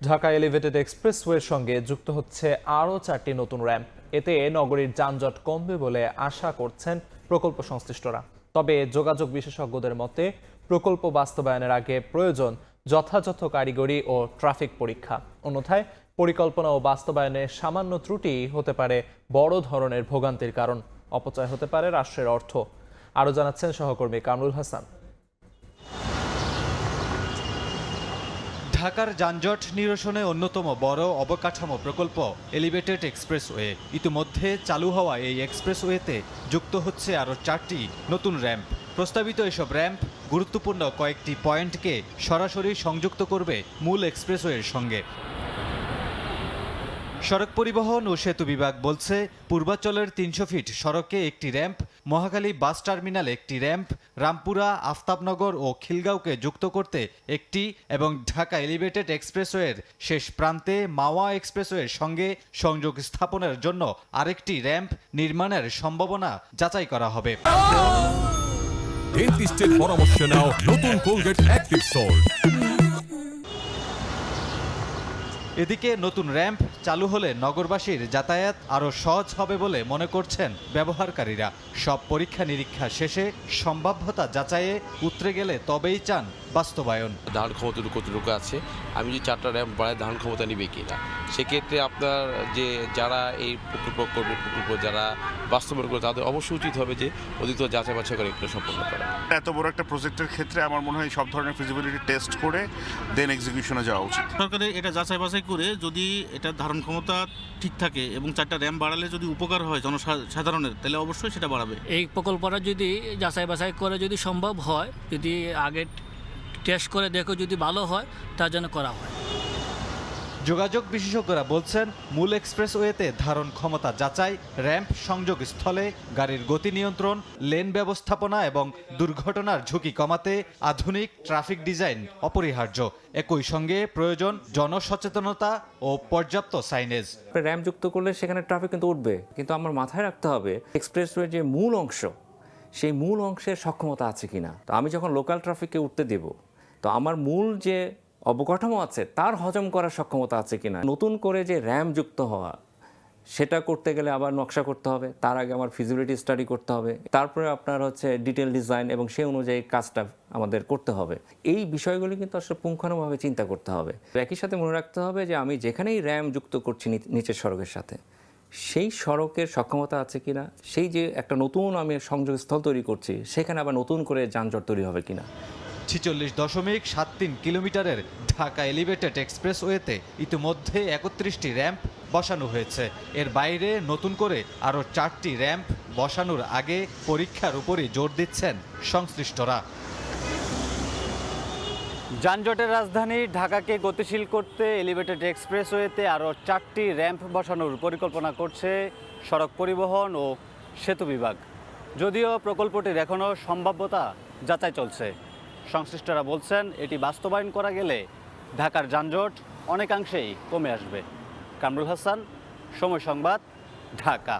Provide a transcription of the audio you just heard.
Dhaka elevated এক্সপ্রেসওয়ের সঙ্গে যুক্ত হচ্ছে আরও 4টি নতুন র্যাম্প। এতে নগরীর যানজট কমবে বলে আশা করছেন প্রকল্প সংশ্লিষ্টরা। তবে যোগাযোগ বিশেষজ্ঞদের মতে প্রকল্প বাস্তবায়নের আগে প্রয়োজন যথাযথ কারিগরি ও ট্রাফিক পরীক্ষা। অন্যথায় পরিকল্পনা ও বাস্তবায়নে সামান্য ত্রুটি হতে পারে বড় ধরনের ভোগান্তির কারণ। অপচয় হতে পারে রাষ্ট্রের অর্থ। আরও জানাচ্ছেন সহকর্মী কামরুল হাসান। ঢাকার যানজট নিরসনে অন্যতম বড় অবকাঠামো প্রকল্প এলিভেটেড এক্সপ্রেসওয়ে। ইতিমধ্যে চালু হওয়া এই এক্সপ্রেসওয়েতে যুক্ত হচ্ছে আরও 4টি নতুন র্যাম্প। প্রস্তাবিত এসব র্যাম্প গুরুত্বপূর্ণ কয়েকটি পয়েন্টকে সরাসরি সংযুক্ত করবে মূল এক্সপ্রেসওয়ের সঙ্গে। সড়ক পরিবহন ও সেতু বিভাগ বলছে, পূর্বাঞ্চলের 300 ফিট সড়কে একটি র্যাম্প, মহাখালী বাস টার্মিনালে একটি র্যাম্প, রামপুরা, আফতাবনগর ও খিলগাঁওকে যুক্ত করতে একটি এবং ঢাকা এলিভেটেড এক্সপ্রেসওয়ের শেষ প্রান্তে মাওয়া এক্সপ্রেসওয়ের সঙ্গে সংযোগ স্থাপনের জন্য আরেকটি র্যাম্প নির্মাণের সম্ভাবনা যাচাই করা হবে। ডেন্টিস্টের পরামর্শ নাও নতুন কোলগেট অ্যাক্টিভ সল্ট। এদিকে নতুন র্যাম্প চালু হলে নগরবাসীর যাতায়াত আরও সহজ হবে বলে মনে করছেন ব্যবহারকারীরা। সব পরীক্ষা নিরীক্ষা শেষে সম্ভাব্যতা যাচাইয়ে উতরে গেলে তবেই চান বাস্তবায়ন। ধারণ ক্ষমতা কতটুকু আছে, আমি যদি 4টা র্যাম্প বাড়াই ধারণ ক্ষমতা নিবে কিনা, সেক্ষেত্রে আপনার যে যারা এই প্রকল্প যারা বাস্তবায়ন করে তাদের অবশ্যই উচিত হবে যে অধিক যাচাই বাছাই করে এগুলো সম্পন্ন করা। এত বড় একটা প্রজেক্টের ক্ষেত্রে আমার মনে হয় সব ধরনের ফিজিবিলিটি টেস্ট করে দেন এক্সিকিউশনে যাওয়া উচিত। সরকারের এটা যাচাই বাছাই করে যদি এটা ধারণ ক্ষমতা ঠিক থাকে এবং 4টা র্যাম্প বাড়ালে যদি উপকার হয় জনসাধারণের, তাহলে অবশ্যই সেটা বাড়াবে। এই প্রকল্পটা যদি যাচাই বাছাই করে যদি সম্ভব হয়, যদি আগে টেস্ট করে দেখো যদি ভালো হয়, তার জন্য করা হয়। যোগাযোগ বিশেষজ্ঞরা বলছেন, মূল এক্সপ্রেসওয়েতে ধারণ ক্ষমতা যাচাই, র্যাম্প সংযোগ স্থলে গাড়ির গতি নিয়ন্ত্রণ, লেন ব্যবস্থাপনা এবং দুর্ঘটনার ঝুঁকি কমাতে আধুনিক ট্রাফিক ডিজাইন অপরিহার্য। একই সঙ্গে প্রয়োজন জনসচেতনতা ও পর্যাপ্ত সাইনেজ। র্যাম্প যুক্ত করলে সেখানে ট্রাফিক কিন্তু উঠবে, কিন্তু আমার মাথায় রাখতে হবে এক্সপ্রেসওয়ে যে মূল অংশ, সেই মূল অংশের সক্ষমতা আছে কিনা। তো আমি যখন লোকাল ট্রাফিককে উঠতে দেব, তো আমার মূল যে অবকাঠামো আছে তার হজম করার সক্ষমতা আছে কিনা। নতুন করে যে র্যাম্প যুক্ত হওয়া, সেটা করতে গেলে আবার নকশা করতে হবে, তার আগে আমার ফিজিবিলিটি স্টাডি করতে হবে, তারপরে আপনার হচ্ছে ডিটেল ডিজাইন এবং সেই অনুযায়ী কাজটা আমাদের করতে হবে। এই বিষয়গুলি কিন্তু আসলে পুঙ্খানুভাবে চিন্তা করতে হবে। একই সাথে মনে রাখতে হবে যে আমি যেখানেই র্যাম্প যুক্ত করছি নিচের সড়কের সাথে, সেই সড়কের সক্ষমতা আছে কিনা, সেই যে একটা নতুন আমি সংযোগস্থল তৈরি করছি সেখানে আবার নতুন করে যানজট তৈরি হবে কিনা। 46.73 কিলোমিটারের ঢাকা এলিভেটেড এক্সপ্রেসওয়েতে ইতিমধ্যে 31টি র্যাম্প বসানো হয়েছে। এর বাইরে নতুন করে আরও 4টি র্যাম্প বসানোর আগে পরীক্ষার উপরই জোর দিচ্ছেন সংশ্লিষ্টরা। যানজটের রাজধানী ঢাকাকে গতিশীল করতে এলিভেটেড এক্সপ্রেসওয়েতে আরও 4টি র্যাম্প বসানোর পরিকল্পনা করছে সড়ক পরিবহন ও সেতু বিভাগ। যদিও প্রকল্পটির এখনও সম্ভাব্যতা যাচাই চলছে। সংশ্লিষ্টরা বলছেন, এটি বাস্তবায়ন করা গেলে ঢাকার যানজট অনেকাংশেই কমে আসবে। কামরুল হাসান, সময় সংবাদ, ঢাকা।